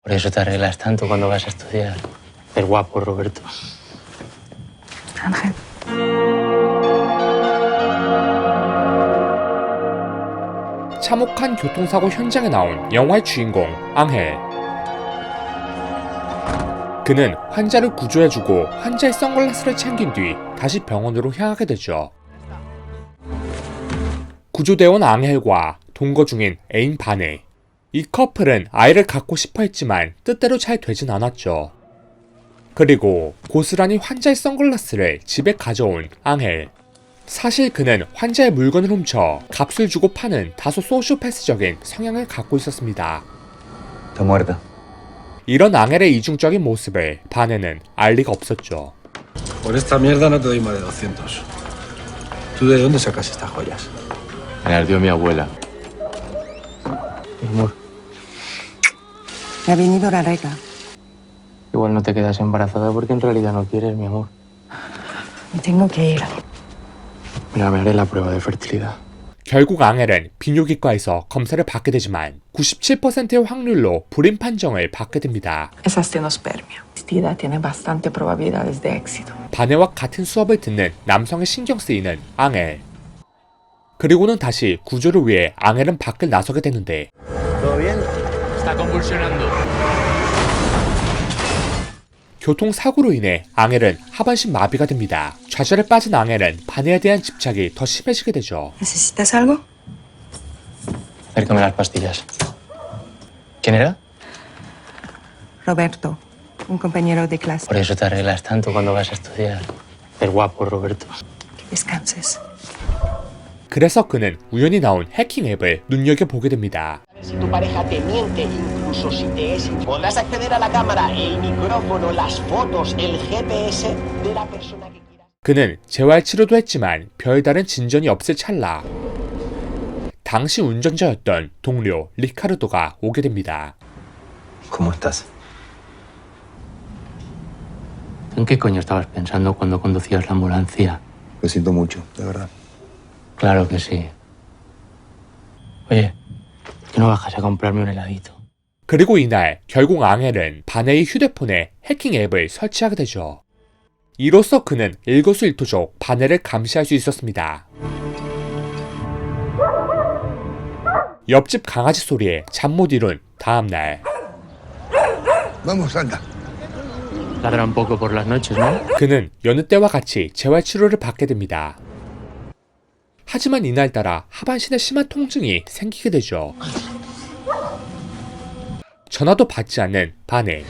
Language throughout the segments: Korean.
Por eso te arreglas tanto cuando vas a estudiar. El guapo, Roberto. Ángel. 참혹한 교통사고 현장에 나온 영화의 주인공 앙헬. 그는 환자를 구조해주고 환자의 선글라스를 챙긴 뒤 다시 병원으로 향하게 되죠. 구조되어 온 앙헬과 동거 중인 애인 바네. 이 커플은 아이를 갖고 싶어 했지만 뜻대로 잘 되진 않았죠. 그리고 고스란히 환자의 선글라스를 집에 가져온 앙헬. 사실 그는 환자의 물건을 훔쳐 값을 주고 파는 다소 소시오패스적인 성향을 갖고 있었습니다. Está muerta. 이런 앙헬의 이중적인 모습을 바네는 알 리가 없었죠. Por esta mierda no te doy más de 200. ¿Tú de dónde sacas estas joyas? Me las dio mi abuela. Mi amor, Me ha venido la regla. igual no te quedas embarazada porque en realidad no quieres, mi amor. Me tengo que ir. Mira, me haré la prueba de fertilidad. 결국 앙헬은 비뇨기과에서 검사를 받게 되지만 97%의 확률로 불임 판정을 받게 됩니다. Es astenospermia. Asistida tiene bastante probabilidades de éxito. 바네와 같은 수업을 듣는 남성의 신경 쓰이는 앙헬. 그리고는 다시 구조를 위해 앙헬은 밖을 나서게 되는데 교통사고로 인해 앙헬은 하반신 마비가 됩니다. 좌절에 빠진 앙헬은 바네에 대한 집착이 더 심해지게 되죠. ¿Necesitas algo? Acércame las pastillas. ¿Quién era? Roberto, un compañero de clase. Por eso te arreglas tanto cuando vas a estudiar. El guapo, Roberto. Que descanses. 그래서 그는 우연히 나온 해킹 앱을 눈여겨보게 됩니다. Si tu pareja te miente, incluso si te es, podrás acceder a la cámara, el micrófono, las fotos, el GPS de la persona que quieras. 그는 재활 치료도 했지만 별다른 진전이 없을 찰나 당시 운전자였던 동료 리카르도가 오게 됩니다. ¿Cómo estás? ¿En qué coño estabas pensando cuando conducías la ambulancia? Lo siento mucho, de verdad. Claro que sí. Oye, ¿por qué no bajas a comprarme un heladito? 그리고 이날 결국 앙헬은 바네의 휴대폰에 해킹 앱을 설치하게 되죠. 이로써 그는 일거수일투족 바네를 감시할 수 있었습니다. 옆집 강아지 소리에 잠 못 이룬 다음날 Vamos, anda. Ladra un poco por las noches, ¿no? 그는 여느 때와 같이 재활치료를 받게 됩니다. 하지만 이날따라 하반신에 심한 통증이 생기게 되죠. 전화도 받지 않는 바네.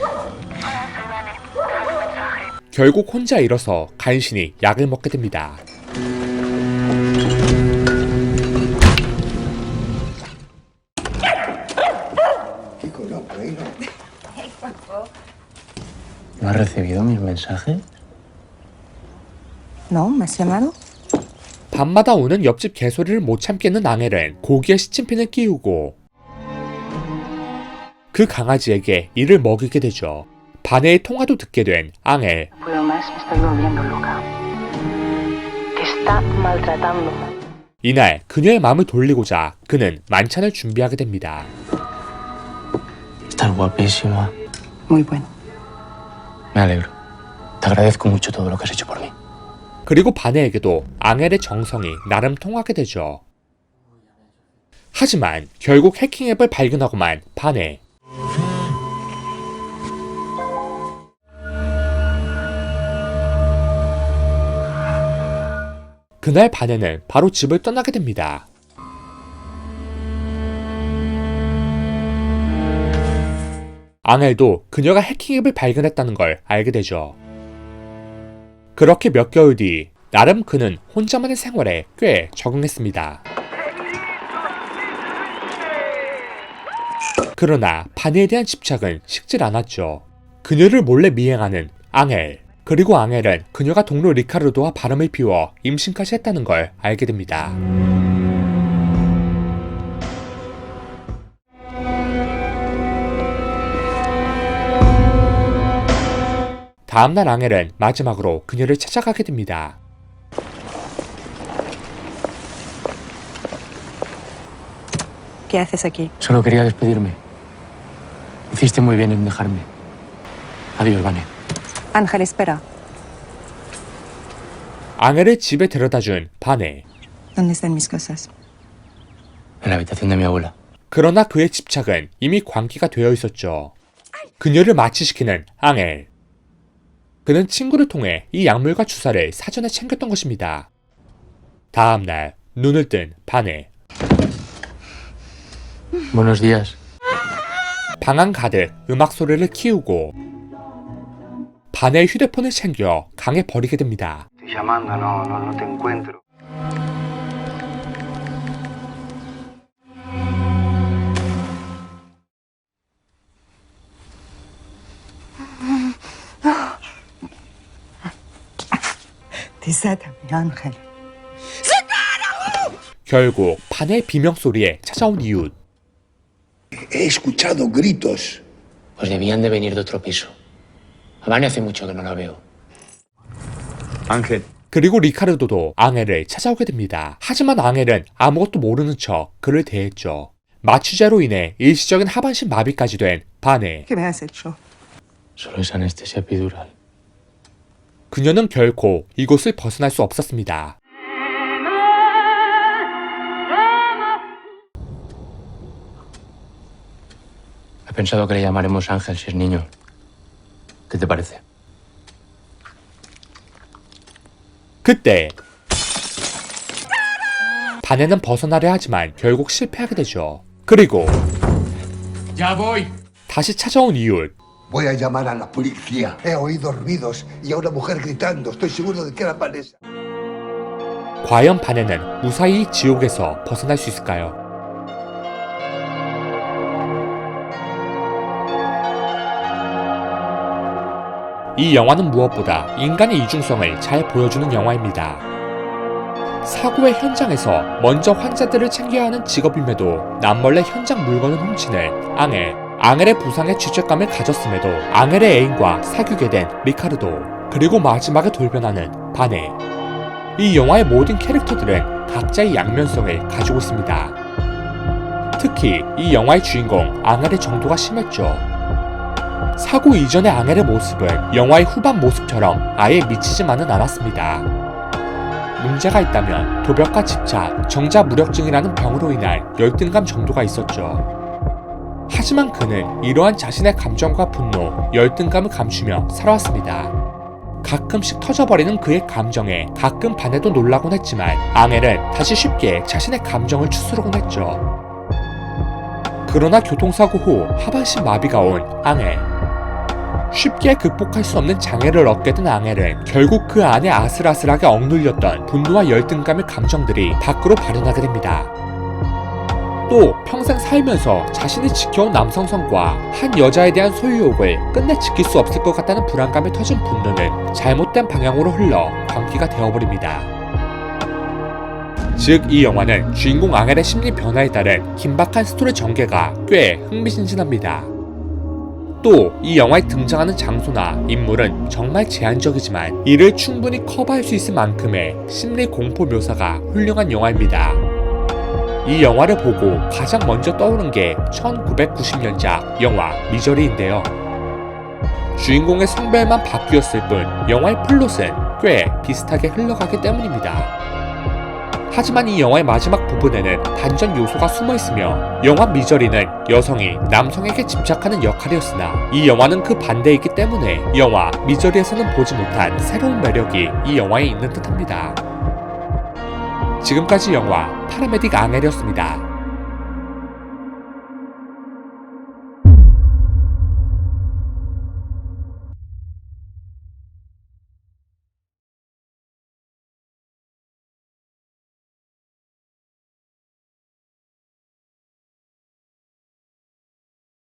결국 혼자 일어서 간신히 약을 먹게 됩니다. ¿No has recibido mis mensajes? ¿No? ¿Me has llamado? 밤마다 오는 옆집 개소리를 못 참겠는 앙헬은 고기에 시침핀을 끼우고 그 강아지에게 이를 먹이게 되죠. 바네의 통화도 듣게 된 앙헬. Puedo más, me estoy volviendo loca. Te está maltratando. 이날 그녀의 마음을 돌리고자 그는 만찬을 준비하게 됩니다. Estás guapísima. Muy bueno. Me alegro. Te agradezco mucho todo lo que has hecho por mí. 그리고 바네에게도 앙헬의 정성이 나름 통하게 되죠. 하지만 결국 해킹 앱을 발견하고만 바네. 그날 바네는 바로 집을 떠나게 됩니다. 앙헬도 그녀가 해킹 앱을 발견했다는 걸 알게 되죠. 그렇게 몇 개월 뒤 나름 그는 혼자만의 생활에 꽤 적응했습니다. 그러나 바네에 대한 집착은 식질 않았죠. 그녀를 몰래 미행하는 앙헬. 그리고 앙헬은 그녀가 동료 리카르도와 바람을 피워 임신까지 했다는 걸 알게 됩니다. 다음날 앙헬은 마지막으로 그녀를 찾아가게 됩니다. ¿Qué haces aquí? Solo quería despedirme. Hiciste muy bien en dejarme. Adiós, Vane. Ángel, espera. 앙헬을 집에 데려다준 바네. ¿Dónde están mis cosas? En la habitación de mi abuela. 그러나 그의 집착은 이미 관계가 되어 있었죠. 그녀를 마취시키는 앙헬. 그는 친구를 통해 이 약물과 주사를 사전에 챙겼던 것입니다. 다음날 눈을 뜬 바네. Buenos días. 방안 가득 음악 소리를 키우고 바네의 휴대폰을 챙겨 강에 버리게 됩니다. Llamando, no te encuentro. Desátame, Ángel. 결국 바네의 비명소리에 찾아온 이웃. He escuchado gritos. Pues debían de venir de otro piso. A Vane hace mucho que no la veo. Ángel. 그리고 리카르도도 앙헬을 찾아오게 됩니다. 하지만 앙헬은 아무것도 모르는 척 그를 대했죠. 마취제로 인해 일시적인 하반신 마비까지 된 바네. ¿Qué me has hecho? Solo es anestesia epidural. 그녀는 결코 이곳을 벗어날 수 없었습니다. He pensado que le llamaremos Ángel si es niño. ¿Qué te parece? 그때 바네는 벗어나려 하지만 결국 실패하게 되죠. 그리고 다시 찾아온 이웃. Voy a llamar a la policía. He oído ruidos y a una mujer gritando. Estoy seguro de que era Vanessa. 과연 바네는 무사히 지옥에서 벗어날 수 있을까요? 이 영화는 무엇보다 인간의 이중성을 잘 보여주는 영화입니다. 사고의 현장에서 먼저 환자들을 챙겨야 하는 직업임에도 남몰래 현장 물건을 훔치는 앙헬. 앙헬의 부상에 죄책감을 가졌음에도 앙헬의 애인과 사귀게 된 리카르도. 그리고 마지막에 돌변하는 바네. 이 영화의 모든 캐릭터들은 각자의 양면성을 가지고 있습니다. 특히 이 영화의 주인공 앙헬의 정도가 심했죠. 사고 이전의 앙헬의 모습은 영화의 후반 모습처럼 아예 미치지만은 않았습니다. 문제가 있다면 도벽과 집착, 정자무력증이라는 병으로 인한 열등감 정도가 있었죠. 하지만 그는 이러한 자신의 감정과 분노, 열등감을 감추며 살아왔습니다. 가끔씩 터져버리는 그의 감정에 가끔 반해도 놀라곤 했지만 앙헬은 다시 쉽게 자신의 감정을 추스르곤 했죠. 그러나 교통사고 후 하반신 마비가 온 앙헬. 쉽게 극복할 수 없는 장애를 얻게 된 앙헬은 결국 그 안에 아슬아슬하게 억눌렸던 분노와 열등감의 감정들이 밖으로 발현하게 됩니다. 또 평생 살면서 자신이 지켜온 남성성과 한 여자에 대한 소유욕을 끝내 지킬 수 없을 것 같다는 불안감에 터진 분노는 잘못된 방향으로 흘러 광기가 되어버립니다. 즉, 이 영화는 주인공 앙헬의 심리 변화에 따른 긴박한 스토리 전개가 꽤 흥미진진합니다. 또 이 영화에 등장하는 장소나 인물은 정말 제한적이지만 이를 충분히 커버할 수 있을 만큼의 심리 공포 묘사가 훌륭한 영화입니다. 이 영화를 보고 가장 먼저 떠오른 게 1990년작 영화 미저리인데요. 주인공의 성별만 바뀌었을 뿐 영화의 플롯은 꽤 비슷하게 흘러가기 때문입니다. 하지만 이 영화의 마지막 부분에는 반전 요소가 숨어있으며 영화 미저리는 여성이 남성에게 집착하는 역할이었으나 이 영화는 그 반대이기 때문에 영화 미저리에서는 보지 못한 새로운 매력이 이 영화에 있는 듯합니다. 지금까지 영화 파라메딕 앙헬이었습니다.